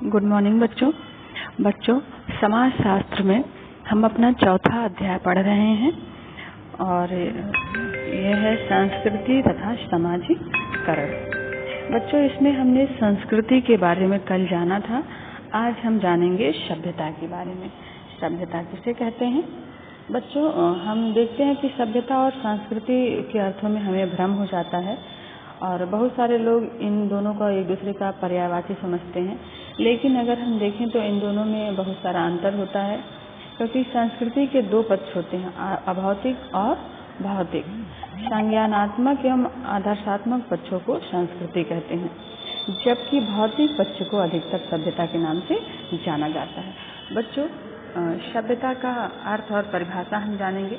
Good morning बच्चों। समाज शास्त्र में हम अपना चौथा अध्याय पढ़ रहे हैं और यह है संस्कृति तथा सामाजिकरण। बच्चों, इसमें हमने संस्कृति के बारे में कल जाना था। आज हम जानेंगे सभ्यता के बारे में। सभ्यता किसे कहते हैं? बच्चों, हम देखते हैं कि सभ्यता और संस्कृति के अर्थों में हमें भ्रम हो जाता है और बहुत सारे लोग इन दोनों का एक दूसरे का पर्यायवाची समझते हैं, लेकिन अगर हम देखें तो इन दोनों में बहुत सारा अंतर होता है, क्योंकि संस्कृति के दो पक्ष होते हैं, अभौतिक और भौतिक। संज्ञानात्मक एवं आदर्शात्मक पक्षों को संस्कृति कहते हैं, जबकि भौतिक पक्ष को अधिकतर सभ्यता के नाम से जाना जाता है। बच्चों, सभ्यता का अर्थ और परिभाषा हम जानेंगे।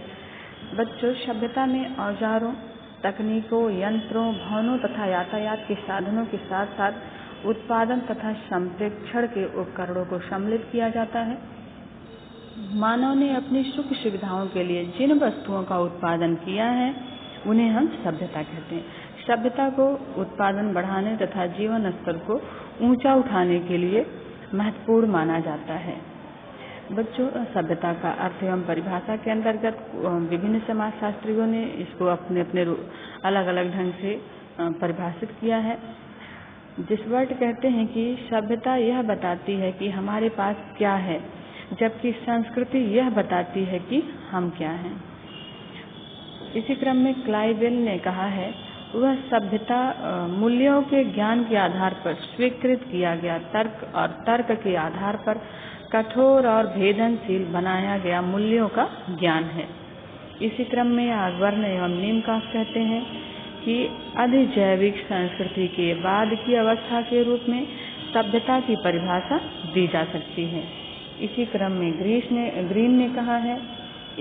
बच्चों, सभ्यता में औजारों, तकनीकों, यंत्रों, भवनों तथा यातायात के साधनों के साथ साथ उत्पादन तथा संप्रेक्षण के उपकरणों को सम्मिलित किया जाता है। मानव ने अपनी सुख सुविधाओं के लिए जिन वस्तुओं का उत्पादन किया है उन्हें हम सभ्यता कहते हैं। सभ्यता को उत्पादन बढ़ाने तथा जीवन स्तर को ऊंचा उठाने के लिए महत्वपूर्ण माना जाता है। बच्चों, सभ्यता का अर्थ एवं परिभाषा के अंतर्गत विभिन्न समाजशास्त्रियों ने इसको अपने अपने अलग अलग ढंग से परिभाषित किया है। जिस वर्ड कहते हैं कि सभ्यता यह बताती है कि हमारे पास क्या है, जबकि संस्कृति यह बताती है कि हम क्या हैं। इसी क्रम में क्लाइवेल ने कहा है, वह सभ्यता मूल्यों के ज्ञान के आधार पर स्वीकृत किया गया तर्क और तर्क के आधार पर कठोर और भेदनशील बनाया गया मूल्यों का ज्ञान है। इसी क्रम में आगवर्न एवं नीमकाफ कहते हैं कि अधिजैविक संस्कृति के बाद की अवस्था के रूप में सभ्यता की परिभाषा दी जा सकती है। इसी क्रम में ग्रीन ने कहा है,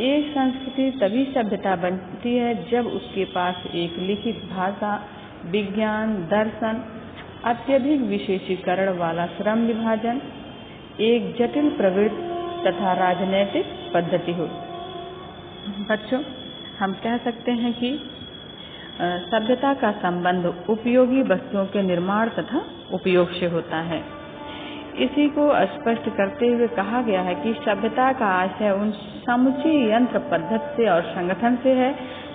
एक संस्कृति तभी सभ्यता बनती है जब उसके पास एक लिखित भाषा, विज्ञान, दर्शन, अत्यधिक विशेषीकरण वाला श्रम विभाजन, एक जटिल प्रवृत्ति तथा राजनैतिक पद्धति हो। बच्चों, हम कह सकते हैं कि सभ्यता का संबंध उपयोगी वस्तुओं के निर्माण तथा उपयोग से होता है। इसी को स्पष्ट करते हुए कहा गया है कि सभ्यता का आशय उन समुची यंत्र पद्धति से और संगठन से है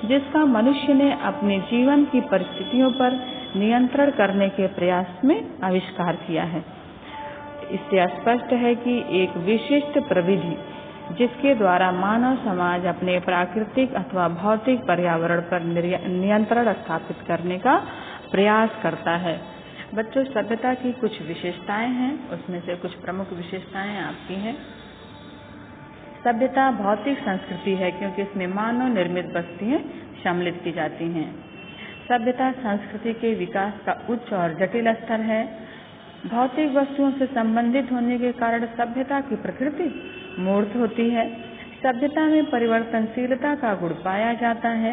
जिसका मनुष्य ने अपने जीवन की परिस्थितियों पर नियंत्रण करने के प्रयास में आविष्कार किया है। इससे स्पष्ट है कि एक विशिष्ट प्रविधि जिसके द्वारा मानव समाज अपने प्राकृतिक अथवा भौतिक पर्यावरण पर नियंत्रण स्थापित करने का प्रयास करता है। बच्चों, सभ्यता की कुछ विशेषताएं हैं, उसमें से कुछ प्रमुख विशेषताएं आपकी हैं। सभ्यता भौतिक संस्कृति है क्योंकि इसमें मानव निर्मित वस्तुएं सम्मिलित की जाती हैं। सभ्यता संस्कृति के विकास का उच्च और जटिल स्तर है। भौतिक वस्तुओं से संबंधित होने के कारण सभ्यता की प्रकृति मूर्त होती है। सभ्यता में परिवर्तनशीलता का गुण पाया जाता है।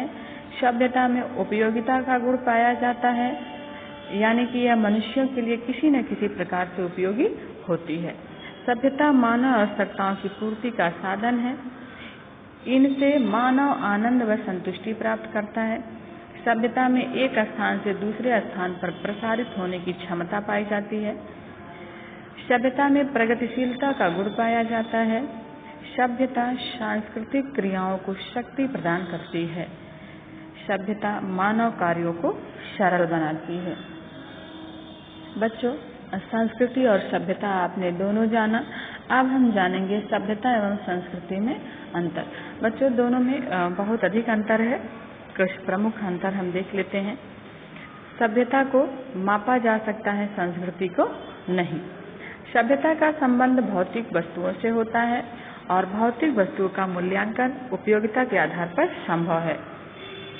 सभ्यता में उपयोगिता का गुण पाया जाता है, यानी कि यह मनुष्यों के लिए किसी न किसी प्रकार से उपयोगी होती है। सभ्यता मानव आवश्यकताओं की पूर्ति का साधन है। इनसे मानव आनंद व संतुष्टि प्राप्त करता है। सभ्यता में एक स्थान से दूसरे स्थान पर प्रसारित होने की क्षमता पाई जाती है। सभ्यता में प्रगतिशीलता का गुण पाया जाता है। सभ्यता सांस्कृतिक क्रियाओं को शक्ति प्रदान करती है। सभ्यता मानव कार्यों को सरल बनाती है। बच्चों, संस्कृति और सभ्यता आपने दोनों जाना। अब हम जानेंगे सभ्यता एवं संस्कृति में अंतर। बच्चों, दोनों में बहुत अधिक अंतर है। कुछ प्रमुख अंतर हम देख लेते हैं। सभ्यता को मापा जा सकता है, संस्कृति को नहीं। सभ्यता का संबंध भौतिक वस्तुओं से होता है और भौतिक वस्तुओं का मूल्यांकन उपयोगिता के आधार पर संभव है।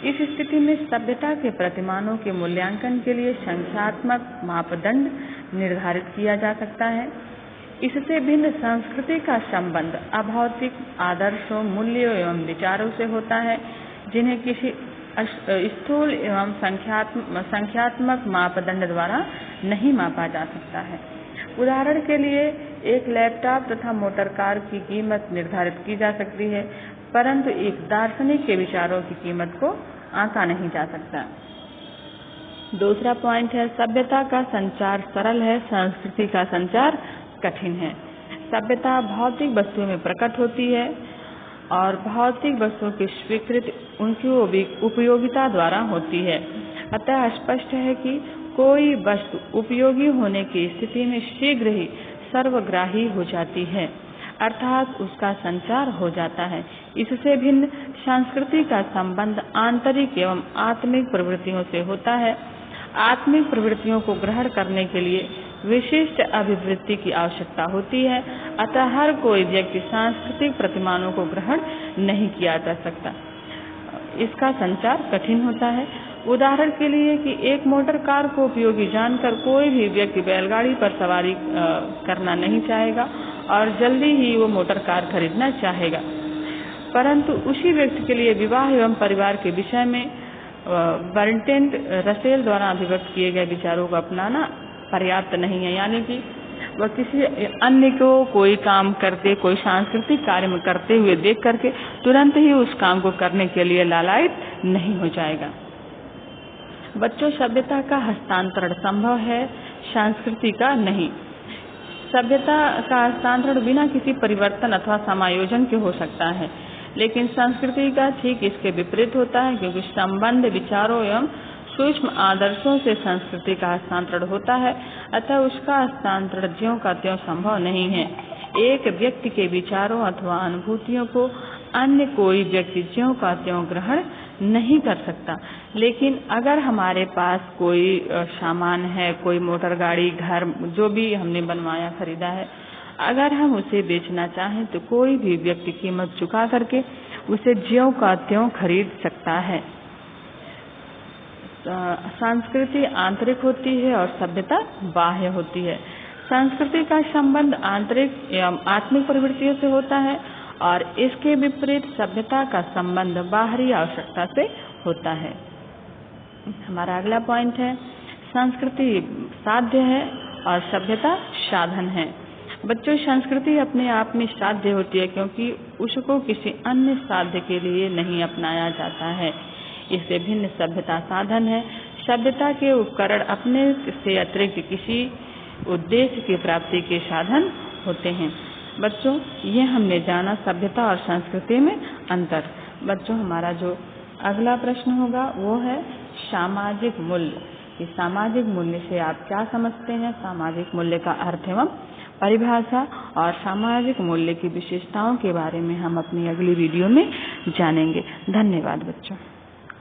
इस स्थिति में सभ्यता के प्रतिमानों के मूल्यांकन के लिए संख्यात्मक मापदंड निर्धारित किया जा सकता है। इससे भिन्न संस्कृति का संबंध अभौतिक आदर्शों, मूल्यों एवं विचारों से होता है, जिन्हें किसी स्थूल एवं संख्यात्मक मापदंड द्वारा नहीं मापा जा सकता है। उदाहरण के लिए एक लैपटॉप तथा मोटर कार की कीमत निर्धारित की जा सकती है, परंतु एक दार्शनिक के विचारों की कीमत को आंका नहीं जा सकता। दूसरा पॉइंट है, सभ्यता का संचार सरल है, संस्कृति का संचार कठिन है। सभ्यता भौतिक वस्तुओं में प्रकट होती है और भौतिक वस्तुओं की स्वीकृति उनकी उपयोगिता द्वारा होती है। अतः स्पष्ट है कि कोई वस्तु उपयोगी होने की स्थिति में शीघ्र ही सर्वग्राही हो जाती है, अर्थात उसका संचार हो जाता है। इससे भिन्न संस्कृति का संबंध आंतरिक एवं आत्मिक प्रवृत्तियों से होता है। आत्मिक प्रवृत्तियों को ग्रहण करने के लिए विशिष्ट अभिवृत्ति की आवश्यकता होती है। अतः हर कोई व्यक्ति सांस्कृतिक प्रतिमानों को ग्रहण नहीं किया जा सकता, इसका संचार कठिन होता है। उदाहरण के लिए कि एक मोटर कार को उपयोगी जानकर कोई भी व्यक्ति बैलगाड़ी पर सवारी करना नहीं चाहेगा और जल्दी ही वो मोटर कार खरीदना चाहेगा, परंतु उसी व्यक्ति के लिए विवाह एवं परिवार के विषय में बर्टलेट रसेल द्वारा अभिव्यक्त किए गए विचारों को अपनाना पर्याप्त नहीं है। यानी कि वह किसी अन्य को कोई काम करते, कोई सांस्कृतिक कार्य में करते हुए देख करके तुरंत ही उस काम को करने के लिए लालायित नहीं हो जाएगा। बच्चों, सभ्यता का हस्तांतरण संभव है, संस्कृति का नहीं। सभ्यता का हस्तांतरण बिना किसी परिवर्तन अथवा समायोजन के हो सकता है, लेकिन संस्कृति का ठीक इसके विपरीत होता है, क्योंकि संबंध, विचारों एवं सूक्ष्म आदर्शों से संस्कृति का हस्तांतरण होता है। अतः उसका हस्तांतरण ज्यों का त्यों संभव नहीं है। एक व्यक्ति के विचारों अथवा अनुभूतियों को अन्य कोई व्यक्ति ज्यों का त्यों ग्रहण नहीं कर सकता। लेकिन अगर हमारे पास कोई सामान है, कोई मोटर गाड़ी, घर, जो भी हमने बनवाया, खरीदा है, अगर हम उसे बेचना चाहें तो कोई भी व्यक्ति कीमत चुका करके उसे ज्यों का त्यों खरीद सकता है। संस्कृति आंतरिक होती है और सभ्यता बाह्य होती है। संस्कृति का संबंध आंतरिक एवं आत्मिक प्रवृत्तियों से होता है और इसके विपरीत सभ्यता का संबंध बाहरी आवश्यकता से होता है। हमारा अगला पॉइंट है, संस्कृति साध्य है और सभ्यता साधन है। बच्चों, संस्कृति अपने आप में साध्य होती है क्योंकि उसको किसी अन्य साध्य के लिए नहीं अपनाया जाता है। इससे भिन्न सभ्यता साधन है। सभ्यता के उपकरण अपने से अतिरिक्त किसी उद्देश्य की प्राप्ति के साधन होते हैं। बच्चों, ये हमने जाना सभ्यता और संस्कृति में अंतर। बच्चों, हमारा जो अगला प्रश्न होगा वो है सामाजिक मूल्य। इस सामाजिक मूल्य से आप क्या समझते हैं? सामाजिक मूल्य का अर्थ एवं परिभाषा और सामाजिक मूल्य की विशेषताओं के बारे में हम अपनी अगली वीडियो में जानेंगे। धन्यवाद बच्चों।